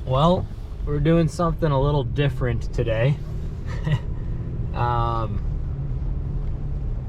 Well, we're doing something a little different today.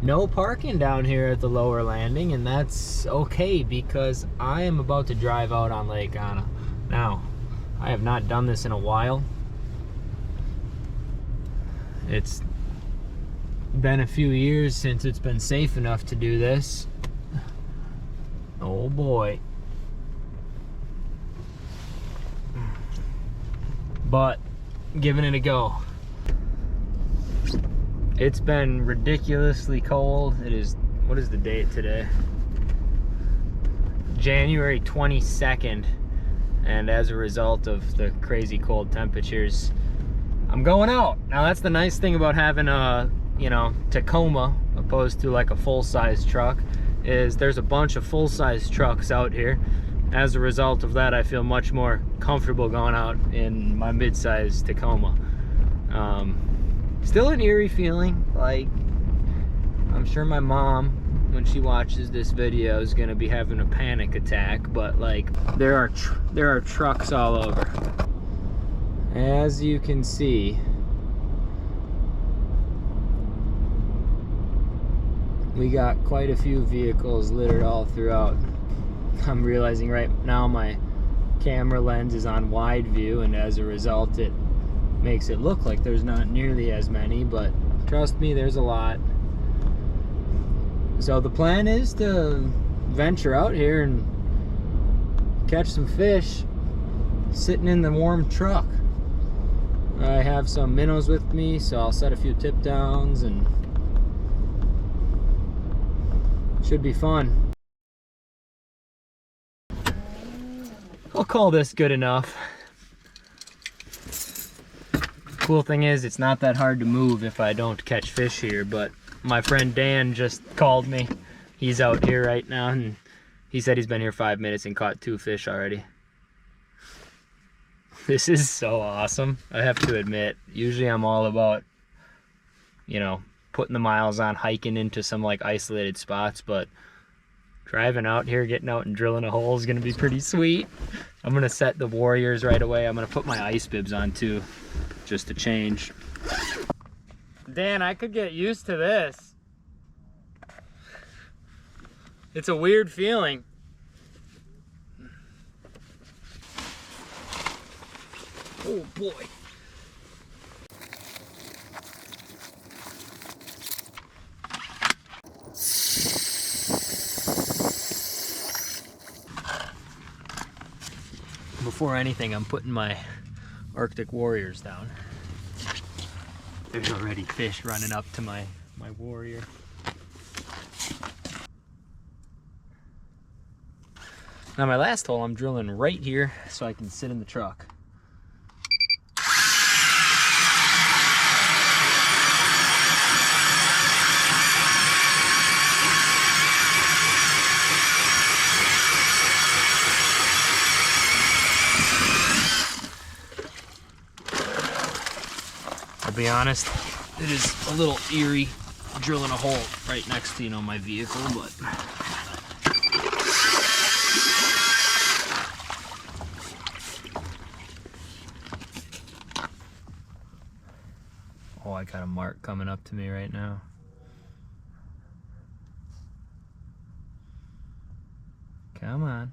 No parking down here at the lower landing, and that's okay because I am about to drive out on Lake Anna. Now, I have not done this in a while. It's been a few years since it's been safe enough to do this. Oh boy. But giving it a go. It's been ridiculously cold. It is, what is the date today? January 22nd. And as a result of the crazy cold temperatures, I'm going out. Now that's the nice thing about having a, Tacoma opposed to like a full-size truck, is there's a bunch of full-size trucks out here. As a result of that, I feel much more comfortable going out in my mid-size Tacoma. Still an eerie feeling, like I'm sure my mom, when she watches this video, is gonna be having a panic attack, but like there are trucks all over. As you can see, we got quite a few vehicles littered all throughout. I'm realizing right now my camera lens is on wide view, and as a result it makes it look like there's not nearly as many, but trust me, there's a lot. So the plan is to venture out here and catch some fish sitting in the warm truck. I have some minnows with me, so I'll set a few tip downs and should be fun. I'll call this good enough. Cool thing is, it's not that hard to move if I don't catch fish here, but my friend Dan just called me. He's out here right now, and he said he's been here 5 minutes and caught 2 fish already. This is so awesome, I have to admit. Usually I'm all about, putting the miles on, hiking into some like isolated spots, but driving out here, getting out and drilling a hole is gonna be pretty sweet. I'm gonna set the Warriors right away. I'm gonna put my ice bibs on too, just to change. Dan, I could get used to this. It's a weird feeling. Oh boy. Before anything, I'm putting my Arctic Warriors down. There's already fish running up to my Warrior. Now my last hole, I'm drilling right here so I can sit in the truck. I'll be honest, it is a little eerie drilling a hole right next to, my vehicle, but oh, I got a mark coming up to me right now. Come on.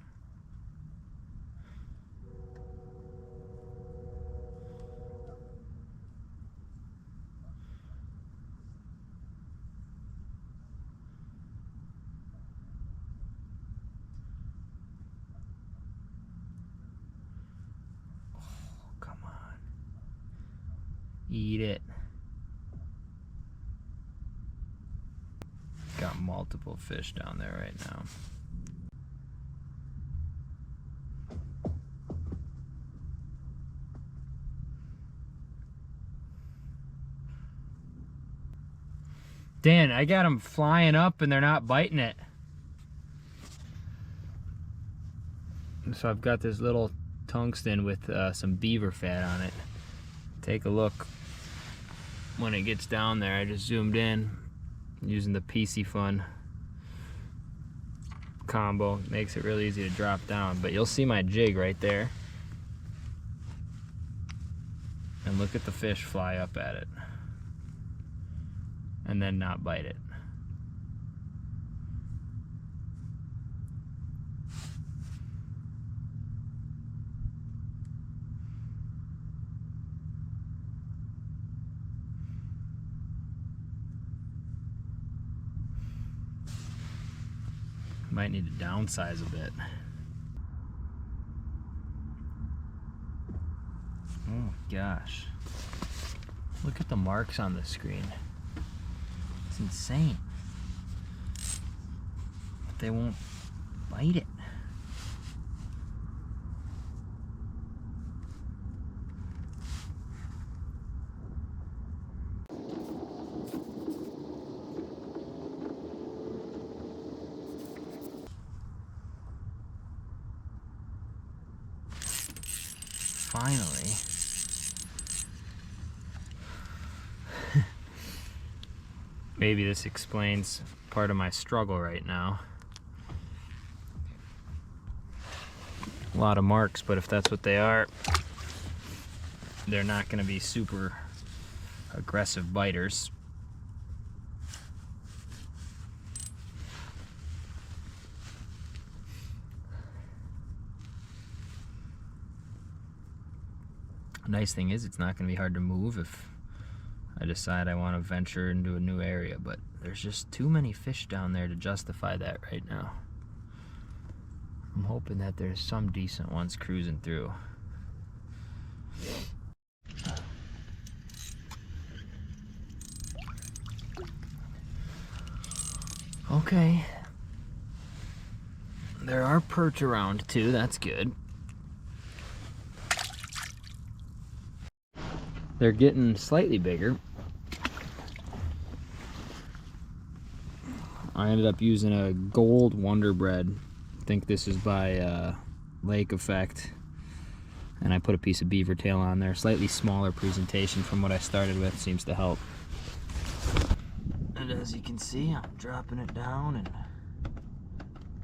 Eat it. Got multiple fish down there right now. Dan, I got them flying up and they're not biting it. So I've got this little tungsten with some beaver fat on it. Take a look when it gets down there. I just zoomed in using the PC Fun combo. Makes it really easy to drop down, but you'll see my jig right there. and look at the fish fly up at it and then not bite it. Might need to downsize a bit. Oh gosh. Look at the marks on the screen. It's insane. They won't bite it. Finally. Maybe this explains part of my struggle right now. A lot of marks, but if that's what they are, they're not going to be super aggressive biters. Nice thing is it's not going to be hard to move if I decide I want to venture into a new area, but there's just too many fish down there to justify that right now. I'm hoping that there's some decent ones cruising through. Okay. There are perch around too, that's good. They're getting slightly bigger. I ended up using a gold Wonder Bread. I think this is by Lake Effect. And I put a piece of beaver tail on there. Slightly smaller presentation from what I started with, seems to help. And as you can see, I'm dropping it down and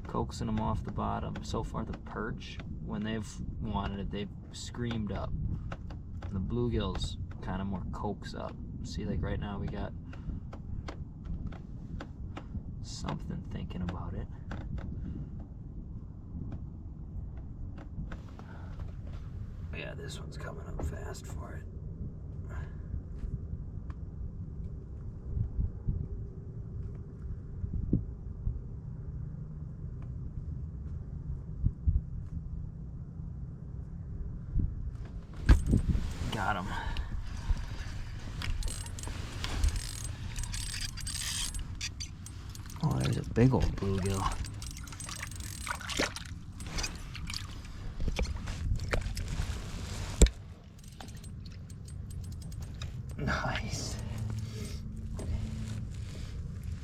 coaxing them off the bottom. So far the perch, when they've wanted it, they've screamed up. And the bluegills kind of more coax up. See, like right now we got something thinking about it. Yeah, this one's coming up fast for it. Got him. Oh, there's a big old bluegill. Nice.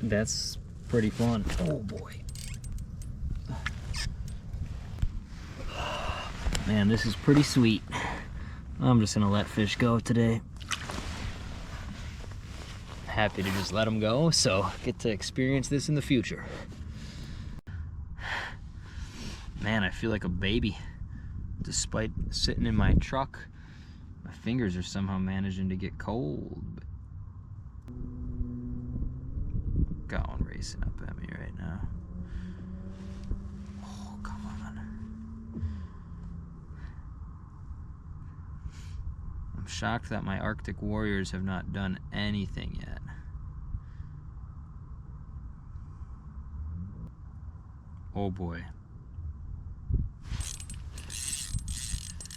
That's pretty fun. Oh boy. Man, this is pretty sweet. I'm just gonna let fish go today. Happy to just let them go, so get to experience this in the future. Man, I feel like a baby. Despite sitting in my truck, my fingers are somehow managing to get cold. Got one racing up at me right now. Oh, come on. I'm shocked that my Arctic warriors have not done anything yet. Oh boy.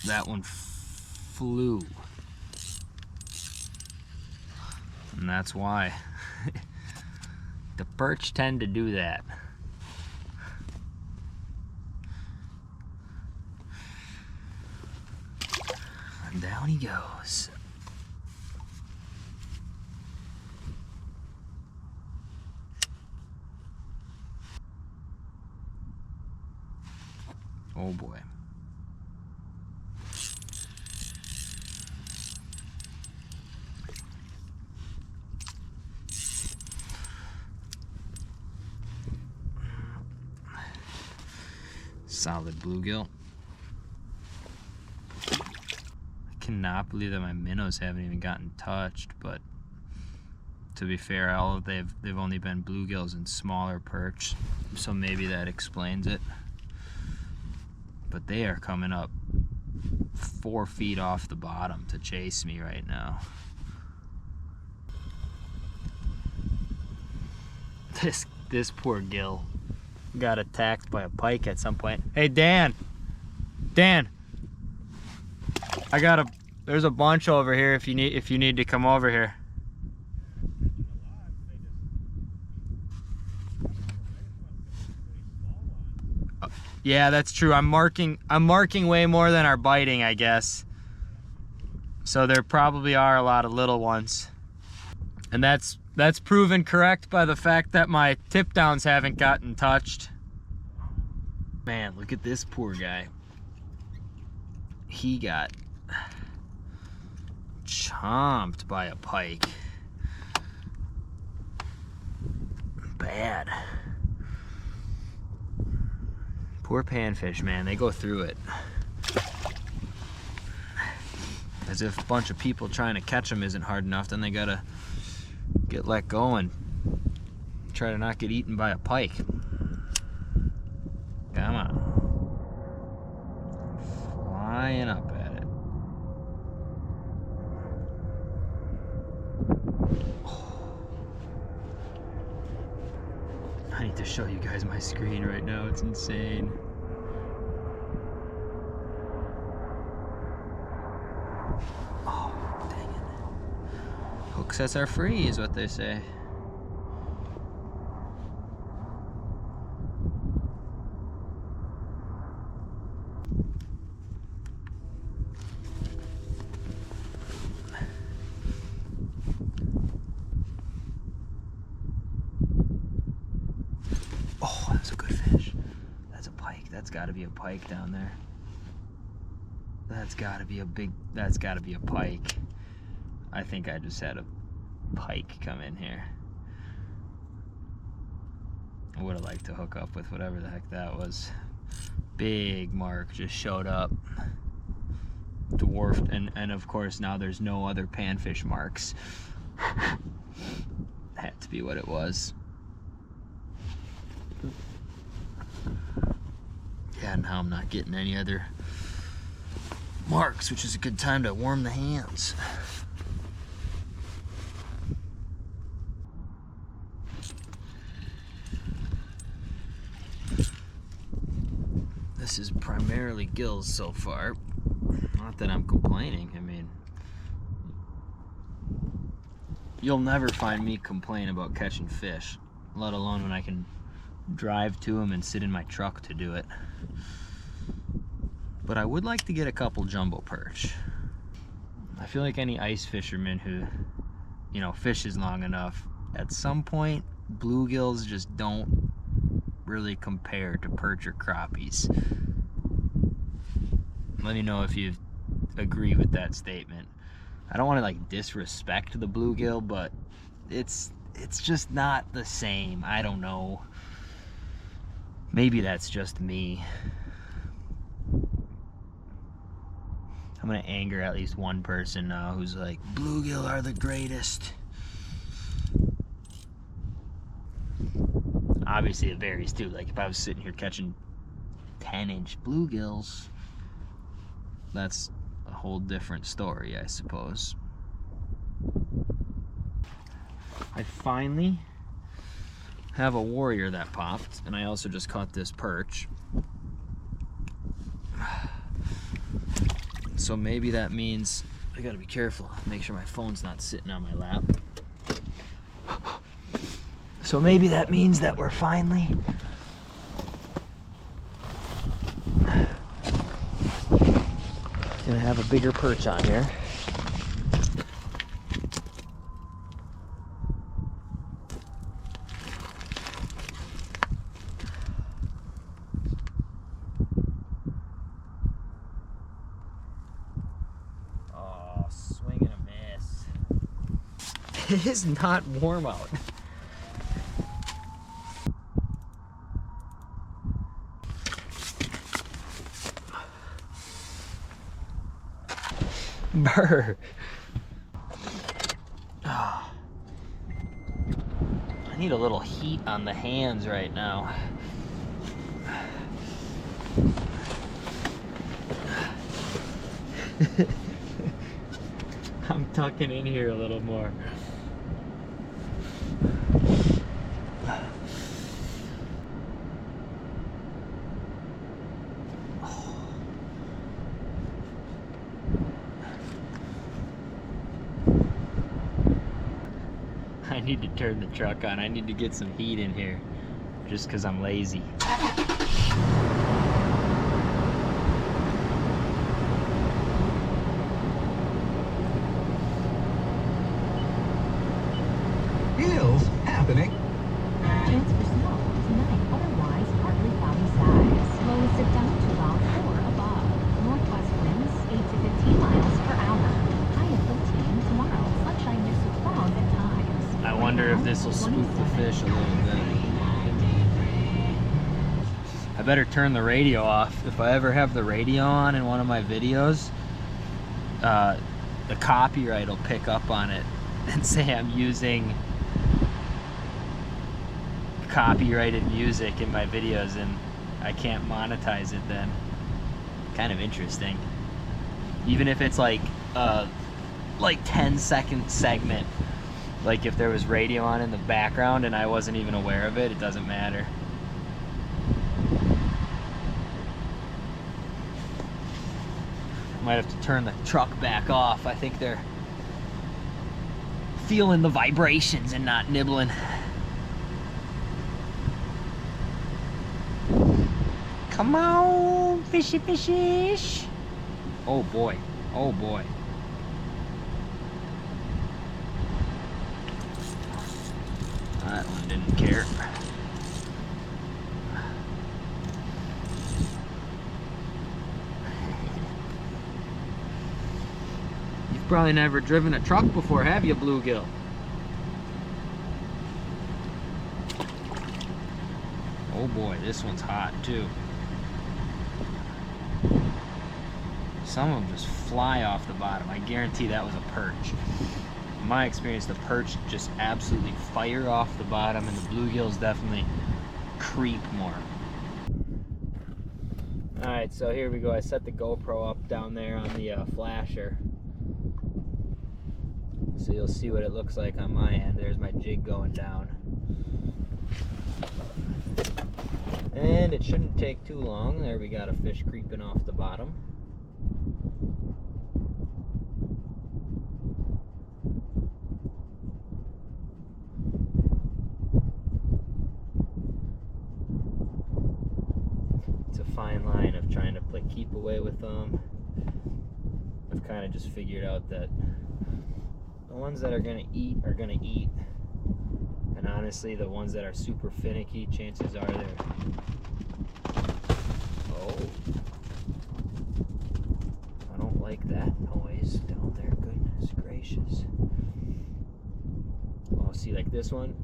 That one flew. And that's why. The perch tend to do that. And down he goes. Oh boy. Solid bluegill. I cannot believe that my minnows haven't even gotten touched, but to be fair, they've only been bluegills and smaller perch, so maybe that explains it. But they are coming up 4 feet off the bottom to chase me right now. This poor gill got attacked by a pike at some point. Hey Dan, there's a bunch over here if you need to come over here. Yeah, that's true. I'm marking way more than are biting, I guess. So there probably are a lot of little ones. And that's proven correct by the fact that my tip downs haven't gotten touched. Man, look at this poor guy. He got chomped by a pike. Bad. Poor panfish, man, they go through it. As if a bunch of people trying to catch them isn't hard enough, then they gotta get let go and try to not get eaten by a pike. Come on. Flying up at it. I need to show you guys my screen right now, it's insane. Oh, dang it. Hook sets are free is what they say. Oh, that's a good fish. That's a pike. That's got to be a pike down there. That's got to be a pike. I think I just had a pike come in here. I would have liked to hook up with whatever the heck that was. Big mark just showed up. Dwarfed, and of course now there's no other panfish marks. Had to be what it was. Yeah, now I'm not getting any other marks, which is a good time to warm the hands. This is primarily gills so far. Not that I'm complaining. I mean, you'll never find me complain about catching fish, let alone when I can drive to them and sit in my truck to do it. But I would like to get a couple jumbo perch. I feel like any ice fisherman who, you know, fishes long enough, at some point bluegills just don't really compare to perch or crappies. Let me know if you agree with that statement. I don't want to like disrespect the bluegill, but it's just not the same. I don't know. Maybe that's just me. I'm gonna anger at least one person now who's like, bluegill are the greatest. Obviously it varies too. Like if I was sitting here catching 10-inch bluegills, that's a whole different story, I suppose. I finally have a warrior that popped, and I also just caught this perch. So maybe that means I gotta be careful, make sure my phone's not sitting on my lap. So maybe that means that we're finally gonna have a bigger perch on here. Oh, swing and a miss. It is not warm out. Brr. Oh. I need a little heat on the hands right now. I'm tucking in here a little more. I need to turn the truck on. I need to get some heat in here just because I'm lazy. Hills happening. Chance for snow tonight, otherwise partly cloudy skies. Lows dip down to around 4 above. Northwest winds 8 to 15 miles per hour. High of 15 tomorrow. Sunshine mixed with clouds at times. I wonder if this will spook the fish a little bit. I better turn the radio off. If I ever have the radio on in one of my videos, the copyright will pick up on it and say I'm using copyrighted music in my videos and I can't monetize it then. Kind of interesting. Even if it's like 10-second segment, like if there was radio on in the background and I wasn't even aware of it, it doesn't matter. Might have to turn the truck back off. I think they're feeling the vibrations and not nibbling. Come on, fishy fishish. Oh boy, oh boy. That one didn't care. You've probably never driven a truck before, have you, Bluegill? Oh boy, this one's hot too. Some of them just fly off the bottom. I guarantee that was a perch. In my experience, the perch just absolutely fire off the bottom, and the bluegills definitely creep more. Alright, so here we go. I set the GoPro up down there on the flasher. So you'll see what it looks like on my end. There's my jig going down. And it shouldn't take too long. There we got a fish creeping off the bottom. It's a fine line of trying to play keep away with them. I've kind of just figured out that the ones that are gonna eat are gonna eat. And honestly, the ones that are super finicky, chances are they're... Oh. I don't like that noise down there, goodness gracious. Oh, see, like this one?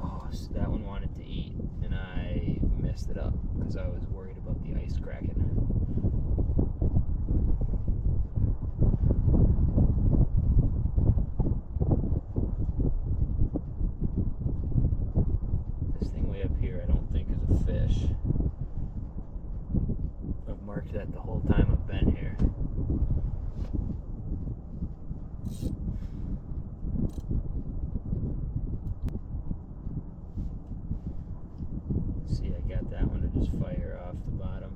Oh, so that one wanted to eat, and I messed it up because I was worried about the ice cracking. That the whole time I've been here. See, I got that one to just fire off the bottom.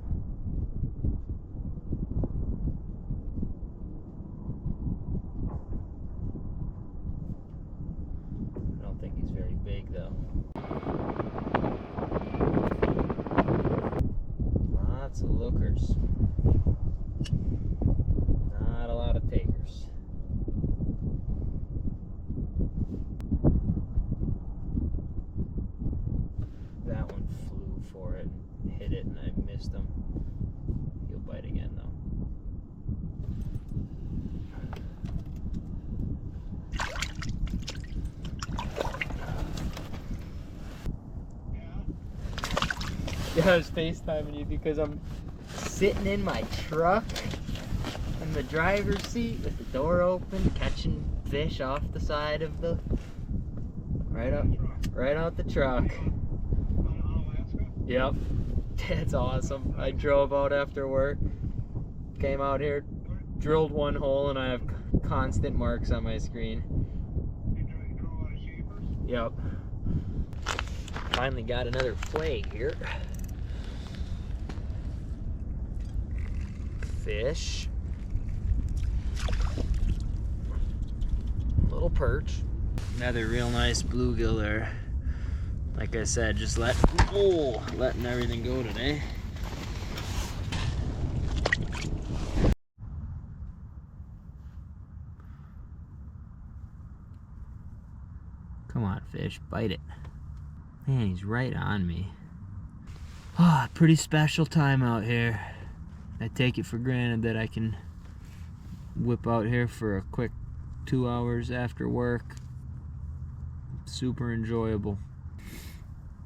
I don't think he's very big though. Lots of lookers. Not a lot of takers. That one flew for it, hit it, and I missed him. He'll bite again though. Yeah, I was FaceTiming you because I'm sitting in my truck and in the driver's seat with the door open, catching fish off the side of the, right out the truck. Yep, it's awesome. I drove out after work, came out here, drilled one hole, and I have constant marks on my screen. Yep. Finally got another flake here. Fish. Little perch. Another real nice bluegill there. Like I said, just letting everything go today. Come on, fish, bite it. Man, he's right on me. Ah, pretty special time out here. I take it for granted that I can whip out here for a quick 2 hours after work. Super enjoyable.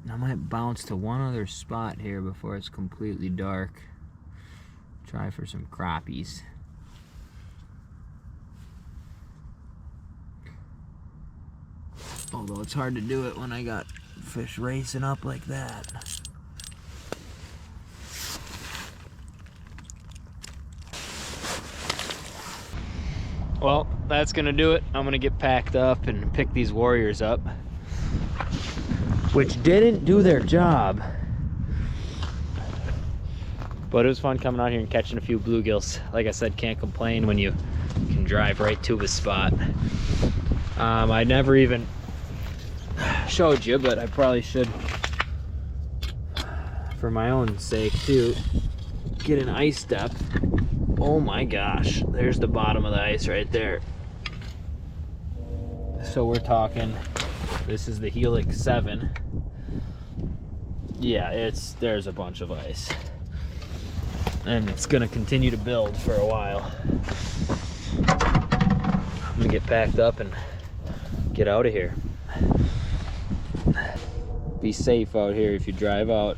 I might bounce to one other spot here before it's completely dark. Try for some crappies. Although it's hard to do it when I got fish racing up like that. Well, that's gonna do it. I'm gonna get packed up and pick these warriors up, which didn't do their job. But it was fun coming out here and catching a few bluegills. Like I said, can't complain when you can drive right to a spot. I never even showed you, but I probably should, for my own sake too, get an ice depth. Oh my gosh, there's the bottom of the ice right there. So we're talking, this is the Helix 7. Yeah, there's a bunch of ice. And it's gonna continue to build for a while. I'm gonna get packed up and get out of here. Be safe out here if you drive out.